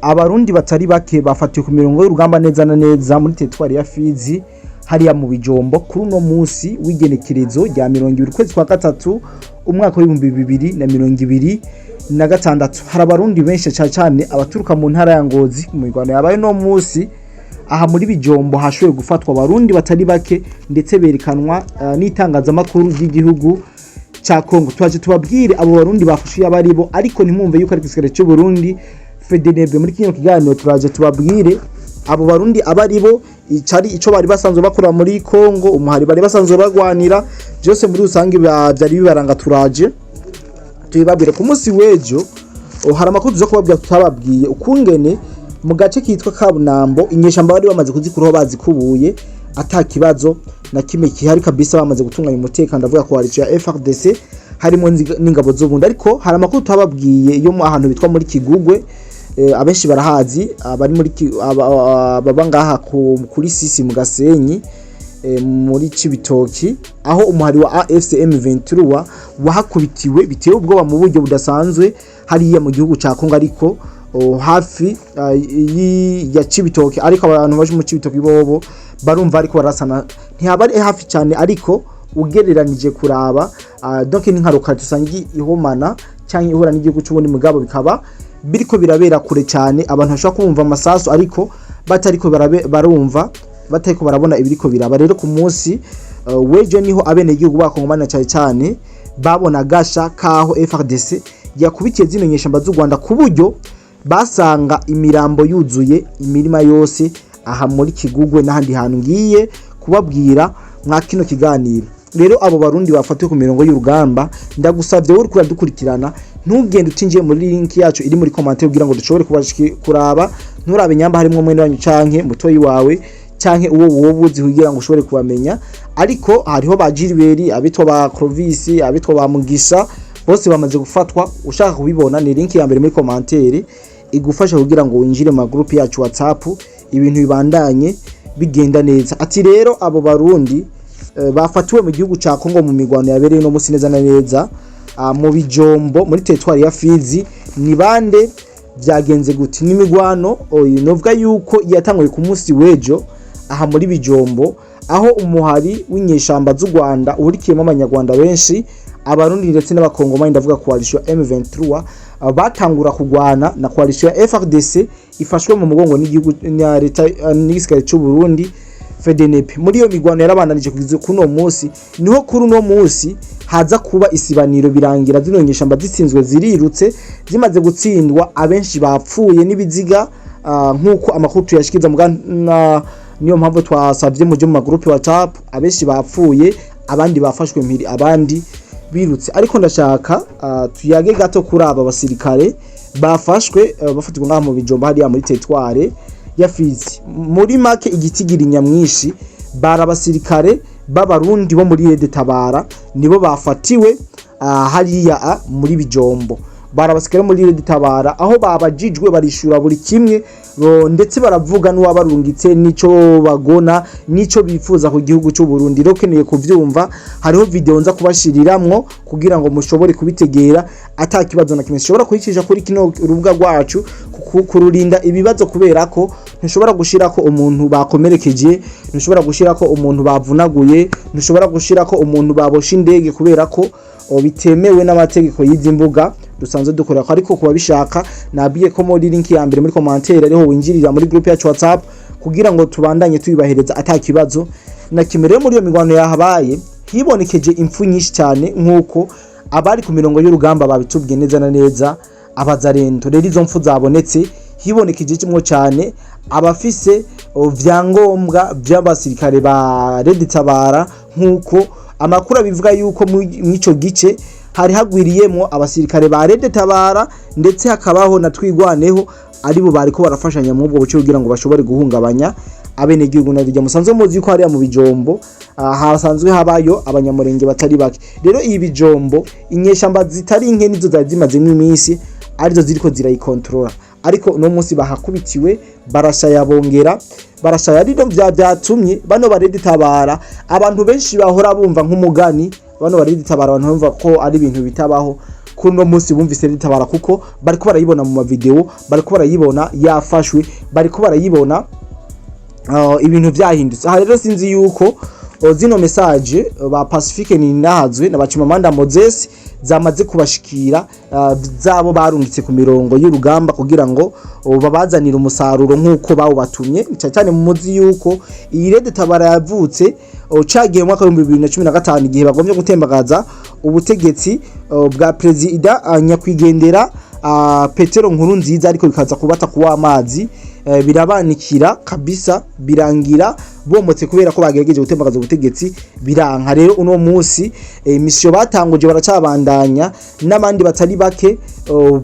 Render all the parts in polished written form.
abarundi batari bake bafatiwe ku mirongo y'urugamba neza na neza muri teritwari ya Fizi hariya mu bijombo kuri uno munsi w'igenekerezo rya 20 kwezi kwa gatatu umwaka wa 2026. Hari abarundi benshi cyane abaturuka mu ntara ya Ngozi mu Rwanda yabaye no munsi aha muri bijombo hashoboye gufatwa abarundi batari bake ndetse berekanwa n'itangazamakuru ry'igihugu cha Kongo. Twaje tubabwire abo barundi bafashiye abaribo ariko ntimumve yuko ari gisagara cyo Burundi FDNB. Muri kinyo kiganiro turaje tubabwire abo barundi abaribo icari ico bari basanzwe bakora muri Kongo, umuhari bari basanzwe bagwanira, byose muri rusange byari bibaranga. Turaje tubabwire ku munsi wejo hari amakuru zo kubabwira tutababwiye ukungene mu gace kitwa Kabunambo inyeshamba bari bamaze kuzikuraho bazikubuye atakibazo na kimwe kihari kabisa, bamaze gutunganya umutekano. Ndavuga ko hari ya FRDC harimo n'ingabo z'ubundi, ariko hari amakuru tutababwiye yo mu ahantu bitwa muri Kigugwe. Abenshi barahazi abari muri baba ngaha kuri Sisi mu Gasenyi muri Cibitoki, aho umuhari wa AFCM 23 wahakubitiwe bitewe ubwoba mu buryo budasanzwe hariya mu gihugu ca Kongo, ariko hafi ya Cibitoki. Ariko abantu baje mu Cibitoki bobo barumva ariko barasana ntiyabari hafi cyane, ariko ugereranije kuraba donc ni nkaruka tusangi ihomana cyangwa ihura n'igihugu cy'ubundi mugabo bikaba biriko birabera kure cyane. Abantu bashaka kumva amasasu ariko batariko barumva batariko barabona ibiriko biraba. Rero ku munsi wejo niho abene igihugu bakongomana cyane babona gasha kaho FRDC yakubitiye zimenyesha mbazu Rwanda ku buryo basanga imirambo yuzuye imirima yose aha muri Kigugwe n'ahandi hantu ngiye kubabwira mwa kino kiganiro. Rero abo barundi bafatiwe ku mirongo y'urugamba, ndagusavye uri kuradukurikirana ntugende utinjiye muri link yacu iri muri commentaire kugira ngo dushobore kuraba nturabe nyamba harimo mwene wanyu canke mutoyi wawe canke uwo wobuzi kugira ngo ushobore kubamenya. Ariko hariho bajiriberi abitwa ba Clovis abitwa ba Mugisha bose bamaze gufatwa. Ushaka kubibona ni link ya mbere muri commentaire igufasha kugira ngo winjire mu group yacu WhatsApp ibintu bibandanye bigenda neza. Ati rero abo barundi bafatiwe mu gihugu ca Kongo mu migwano yabereye no musi neza na neza mu bijombo muri teritwari ya Fizi. Ni bande byagenze guti n'imigwano novuga yuko yatanguye ku munsi wejo aha muri bijombo, aho umuhari w'inyeshamba z'u Rwanda urikiyemo abanyarwanda benshi abarundi ndetse n'abakongomani, ndavuga coalition M23 batangura kugwana na coalition ya FRDC ifashwe mu mugongo n'igihugu na leta n'igisirikare cy'u Burundi FDNB. Muri iyo migwano yarabandanije kugeza kuno munsi, niho kuri no munsi haza kuba isibaniro birangira zinonyesha mba zitsinzwe zirirutse zimaze gutsindwa, abenshi bapfuye n'ibiziga nkuko amakuru tuyashikiza mugana. Niyo mpamvu twasavye mu group WhatsApp abenshi bapfuye, abandi bafashwe mpiri, abandi birutse. Ariko ndashaka tuyage gato kuri aba basirikare bafashwe bafatirwa ngaha mu bijombo hariya muri teritware ya Fizi. Muri make igitigira nyamwishi bara basirikare b'abarundi bo muri Tabara nibo bafatiwe hariya muri bijombo. Bara basirikare muri Tabara aho babajijwe barishura buri kimwe, ndetse baravuga n'uwabarungitse nico bagona nico bifuza ku gihugu cy'u Burundi. Rero keneye kuvyumva, hariho video nza kubashiriramwo kugira ngo mushobore kubitegera atakibazo na kimwe shobora kuyicisha kuri kino rubuga rwacu kururinda ibibazo, kubera ko ntushobora gushirako umuntu bakomerekeje, ntushobora gushirako umuntu bavunaguye, ntushobora gushirako umuntu babosha indege, kubera ko bitemewe n'amategeko y'izimbuga dusanzwe dukorera. Ariko kuba bishaka nabiye ko muri link ya mbere muri commentaire ariho winjirira muri group yacu WhatsApp kugira ngo tubandanye tubibahereza atakibazo na kimere. Muri iyo migwano yahabaye hibonekeje impfu nyinshi cyane nkuko abari ku mirongo y'urugamba babitubwiye neza na neza abazarento. Rero izo mpfu zabonetse hibonekeje kimwe cyane abafise vyangombwa by'abasirikare ba Tabara, nkuko amakuru bivuga yuko mwico gice hari hagwiriyemo abasirikare ba Tabara ndetse hakabaho na twigwaneho aribo bariko barafashanya mu bwo bucyo kugira ngo bashobore guhungabanya abene gihugu na rya musanzwe muzi ko hariya mu bijombo hasanzwe habayo abanyamurenge batari bake. Rero iyi bijombo inyeshamba zitari nke nizo zazimaze iminsi arizo ziriko zirayikontrola, ariko no munsi bahakubitiwe barashaya bongera barashaya. Rero byatumye bano ba Tabara abantu benshi bahora bumva nk'umugani, bano ba Tabara abantu bumva ko ari ibintu bitabaho kuno munsi bumvise Red Tabara kuko bariko barayibona mu mavideo, bariko barayibona yafashwe, bariko barayibona ibintu vyahindutse. Aha rero sinzi yuko zino message ba Pacifique ni nahazwe na Bacimamanda Moses zamaze kubashikira zabo barungitse ku mirongo y'urugamba kugira ngo babazanira umusaruro nkuko bawo batumye cyane mu muzi yuko iyi Red Tabara yavutse cagiye mu mwaka wa 2015 igihe bagombye gutembagaza ubutegetsi bwa president nyakwigendera Petero Nkurunziza, ariko bikaza kubata kuwa amazi birabanikira kabisa, birangira bomotse kubera ko bagerageje gutembagaza ubutegetsi biranka. Rero uno munsi mission batanguje baracabandanya, n'abandi batari bake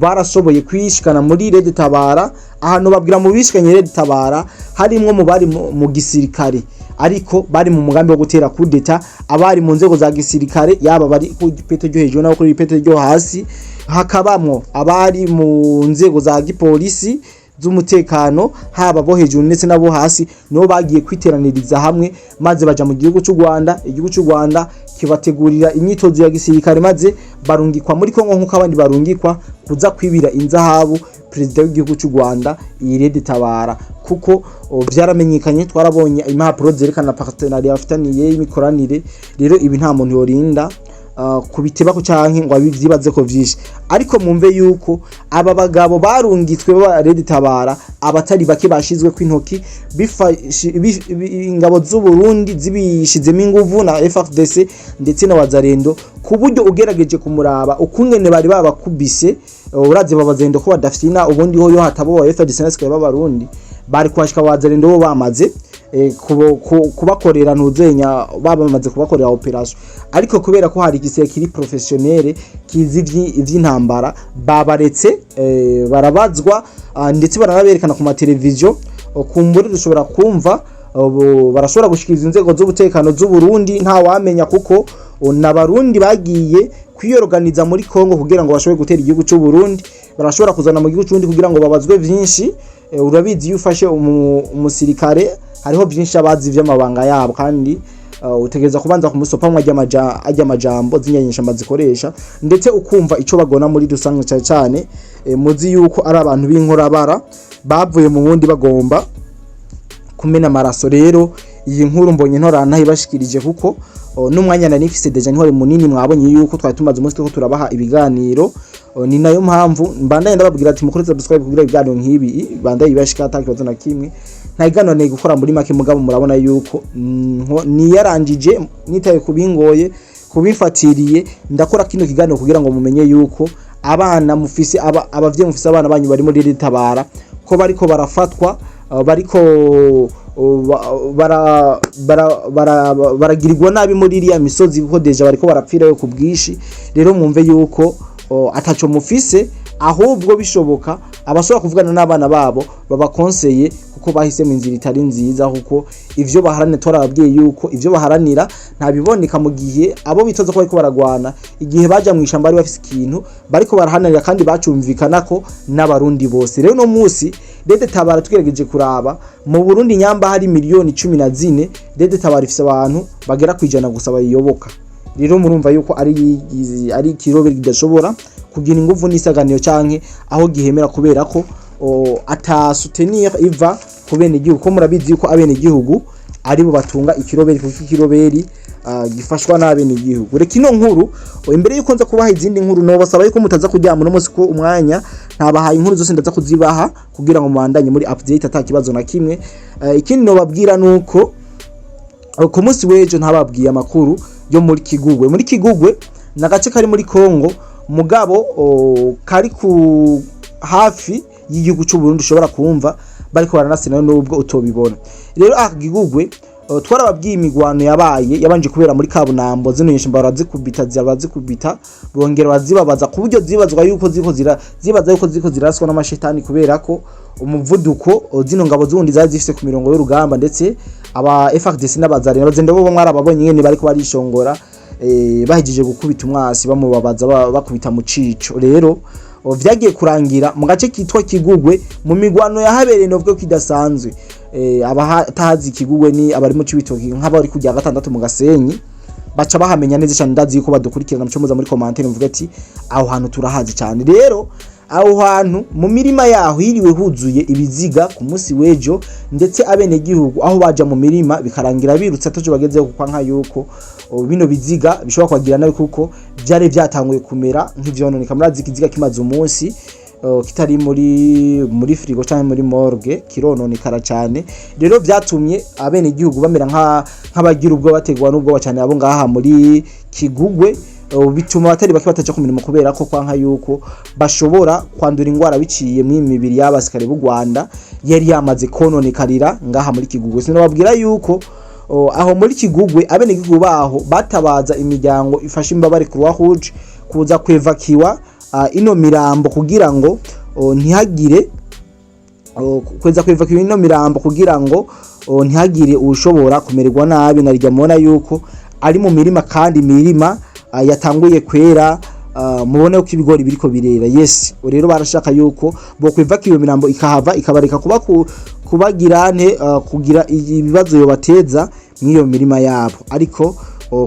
barasoboye kwishikana muri Red Tabara. Ahantu babwira mu bishikanye Red Tabara harimwo mu bari mu gisirikare, ariko bari mu mugambi wo gutera kudeta, abari mu nzego za gisirikare yaba bari ku ipeto ryo hejuru n'abo kuri ipeto ryo hasi, hakabamwo abari mu nzego za gipolisi z'umutekano, haba bo hejuru ndetse nabo hasi, no bagiye kwiteraniriza hamwe maze baja mu gihugu cy'u Rwanda. Igihugu cy'u Rwanda kibategurira imyitozo ya gisirikare, maze barungikwa muri Kongo nkuko abandi barungikwa kuza kwibira inzahabu president w'igihugu cy'u Rwanda, iyi Red Tabara, kuko vyaramenyekanye, twarabonye impapuro zerekana partenariat afitaniye y'imikoranire. Rero ibi nta muntu yorinda kubiteba ko canke ngo abivyibaze ko vyinshi, ariko mumve yuko aba bagabo barungitswe ba Red Tabara abatari bake bashizwe kw'intoki, ingabo z'u Burundi zibishizemo inguvu na FARDC ndetse na Wazalendo, ku buryo ugerageje kumuraba ukungene bari babakubise. Uraze babazendo ko badafina ubundi ho yo hatabo wa FARDC n'asikare b'abarundi bari kwashika Wazalendo bo bamaze kubakorera ntuzenya, bamaze kubakorera operation, ariko kubera ko hari igisekiri professionnel kizi ivy'intambara babaretse barabazwa, ndetse baranaberekana ku mateleviziyo. Kumbure dushobora kumva barashobora gushikiriza inzego z'ubutekano z'u Burundi nta wamenya, kuko n'abarundi bagiye kwiyorganiza muri Kongo kugira ngo bashobore gutera igihugu cy'u Burundi, barashobora kuzana mu gihugu cy'undi kugira ngo babazwe vyinshi. Urabizi Ifashe umusirikare hariho byinshi abazi vy'amabanga yabo, kandi utegereza kubanza kumusopamwa ajya amajambo zinyanyisha mazikoresha, ndetse ukumva ico bagona muri dusanzwe cyane muzi yuko ari abantu b'inkorabara bavuye mu bundi bagomba kumena amaraso. Rero iyi nkuru mbonye ntorana ibashikirije, kuko n'umwanya na nifise deja ntwari munini mwabonye yuko twari tumaze umunsi ko turabaha ibiganiro. Ni nayo mpamvu mbandanye ndababwira ati mukore subscribe kugira ibiganiro nk'ibi bandaye ibashika atakibazo na kimwe. Ntagano ne gukora muri make mugabo murabona yuko niyarangije nitaye kubingoye kubifatiriye ndakora kino kiganiro kugira ngo mumenye yuko abana mufise abavye mufise abana banyu bari muri Red Tabara ko bariko barafatwa, bariko baragirirwa nabi muri iriya misozi, kuko deja bariko barapfira yo kubwishi. Rero mwumve yuko ataco mufise, ahubwo bishoboka abashobora kuvugana n'abana babo babakonseye, kuko bahisemo inzira itari nziza, kuko ivyo baharanira torababwiye yuko ivyo baharanira ntabiboneka mu gihe abo bitoza ko bariko baragwana, igihe baja mu ishamba bari bafise ikintu bariko barahanira kandi bacumvikana ko n'abarundi bose. Rero no musi Red Tabara tugerageje kuraba mu Burundi nyamba hari miliyoni 14, Red Tabara ifise abantu bagera kwijana gusa bayiyoboka. Rero murumva yuko ari kiroberi kidashobora kugira inguvu n'isaganiro canke aho gihemera, kubera ko atasutenir iva kubene igihugu, ko murabizi yuko abene igihugu ari bo batunga ikiroberi, kuko ikiroberi gifashwa n'abene igihugu. Reka ino nkuru imbere yuko nza kubaha izindi nkuru no basaba yuko mutaza kuryama no munsi ko umwanya ntabahaye inkuru zose ndaza kuzibaha kugira ngo muandanye muri update atakibazo na kimwe. Ikindi no babwira nuko ku munsi w'ejo ntababwiye amakuru yo muri Kigugwe. Muri Kigugwe nagace kari muri Kongo, mugabo kari ku hafi y'igihugu cy'u Burundi ushobora kumva bariko baranasina nubwo utobibona. Rero Kigugwe twarababwiye imigwano yabanje kubera muri Kabunambo, zino nyinshi barazikubita bongera bazibabaza ku buryo zibazwa yuko ziko ziraswa n'amashetani, kubera ko umuvuduko zino ngabo zundi zaje zifise ku mirongo y'urugamba, ndetse aba FARDC n'abazari n'abazende bo mwarababonye nyene bariko barishongora bahijije gukubita umwasi bamubabaza bakubita mu cico. Rero vyagiye kurangira mu gace kitwa Kigugwe mu migwano yahabereye novyo kidasanzwe. Abatazi Kigugwe ni abari mu cibitoki nk'abari kujya gatandatu mu Gasenyi, baca bahamenya neza cyane, ndazi yuko badukurikirana muco muza muri commentaire mvuga ati aho hantu turahazi cyane. Rero aho hantu mu mirima yaho hiriwe huzuye ibiziga ku munsi wejo, ndetse abene gihugu aho baja mu mirima bikarangira birutse ataje bagezeho kuko nka yuko bino biziga bishobora kwagira nawe kuko byari byatanguye kumera nk'ivyononeka. Murazi ikiziga kimaze umunsi kitari muri frigo cyangwa muri morgue kirononekara cyane. Rero byatumye abene gihugu bamera nk'abagira ubwo bategwa n'ubwo cyane abo ngaha muri Kigugwe, bituma batari bake bataja ku mirimo kubera ko kwanka yuko bashobora kwandura ingwara biciye mu mibiri y'abasikare b'u Rwanda yari yamaze kononekarira ngaha muri Kigugwe. Sinababwira yuko aho muri Kigugwe abene gihugu baho batabaza imiryango ifashe imbabare Croix Rouge kuza kwevakiwa ino mirambo kugira ngo ntihagire kweza kwevakiwa ino mirambo kugira ngo ntihagire ushobora kumererwa nabi. Narijya mubona yuko ari mu mirima kandi mirima yatanguye kwera, mubone uko ibigori biriko birera. Yes, rero barashaka yuko bo kwevakiwa iyo mirambo ikahava ikabareka kubagirane kugira ibibazo yobateza mwiyo mirima yabo. Ariko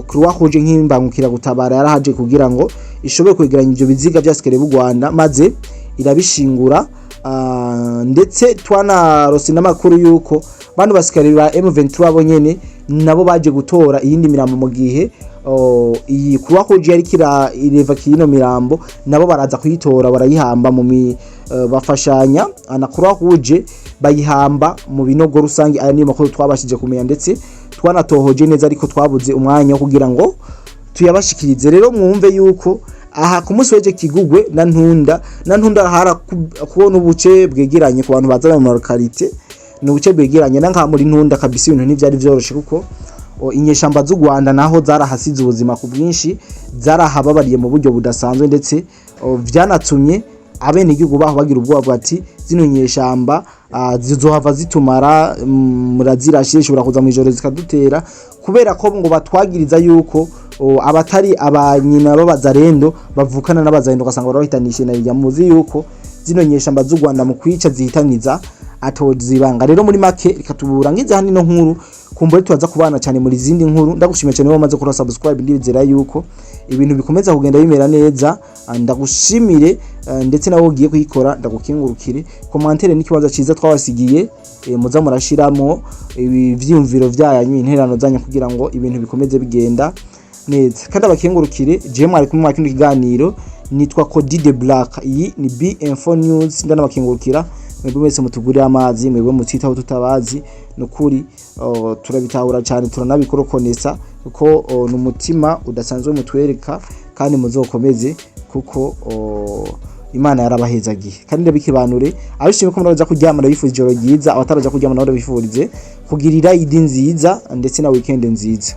Croix Rouge nk'imbangukira gutabara yarahaje kugira ngo ishobore kwegeranya ivyo biziga byasikere b'u Rwanda maze irabishingura. Ndetse twanarose n'amakuru yuko bano basikare ba M23 bonyene nabo baje gutora iyindi mirambo mu gihe iyi Croix Rouge yari ireva kino mirambo, nabo baraza kuyitora barayihamba mu bafashanya na Croix Rouge bayihamba mu binogo rusangi. Aya ni makuru twabashije kumenya ndetse twanatohoje neza, ariko twabuze umwanya kugira ngo tuyabashikirize. Rero mwumve yuko aha ku munsi weje Kigugwe na ntunda hara kubona ubuce bwegeranye ku bantu bazana mu localité, n'ubuce bwegeranye nka muri ntunda kabisa. Ibintu ntivyari vyoroshe kuko inyeshamba z'u Rwanda naho zarahasize ubuzima ku bwinshi, zarahababariye mu buryo budasanzwe, ndetse vyanatumye abene igihugu baho bagira ubwoba bati zino nyeshamba zizohava zitumara murazirashye ishobora kuza mu ijoro zikadutera, kubera ko ngo batwagiriza yuko abatari abanyina b'abazarendo bavukana n'abazarendo ugasanga barahitanishe na ya muzi yuko zino nyeshamba z'u Rwanda mu kwica zihitaniza atozibanga. Rero muri make reka tuburangize hano ino nkuru kumbure tubaza kubana cyane muri zindi nkuru. Ndagushimiye cyane wamaze kuri subscribe, ndizera yuko ibintu bikomeza kugenda bimera neza. Ndagushimire ndetse nawe ugiye kuyikora ndagukingurukire. Commentaire n'ikibazo cyiza twabasigiye muza murashiramo ivyumviro byanyu, interano zanyu kugira ngo ibintu bikomeze bigenda neza. Kandi abakingurukire je mwari kumwe mu kiganiro, nitwa Cody the Black, iyi ni B-Info News. Ndanabakingurukira mwebwe mwese mutugurira amazi, mwebwe mutitaho tutabazi, nukuri turabitahura cyane turanabikorokonesa kuko n'umutima udasanzwe mutwereka, kandi muzokomeze kuko Imana yarabahezagiye. Kandi ndabikibanure abishimye ko muraza kuryama, ndabifuriza ijoro ryiza, abataraza kuryama nabo ndabifurize kugirira idi nziza ndetse na weekend nziza.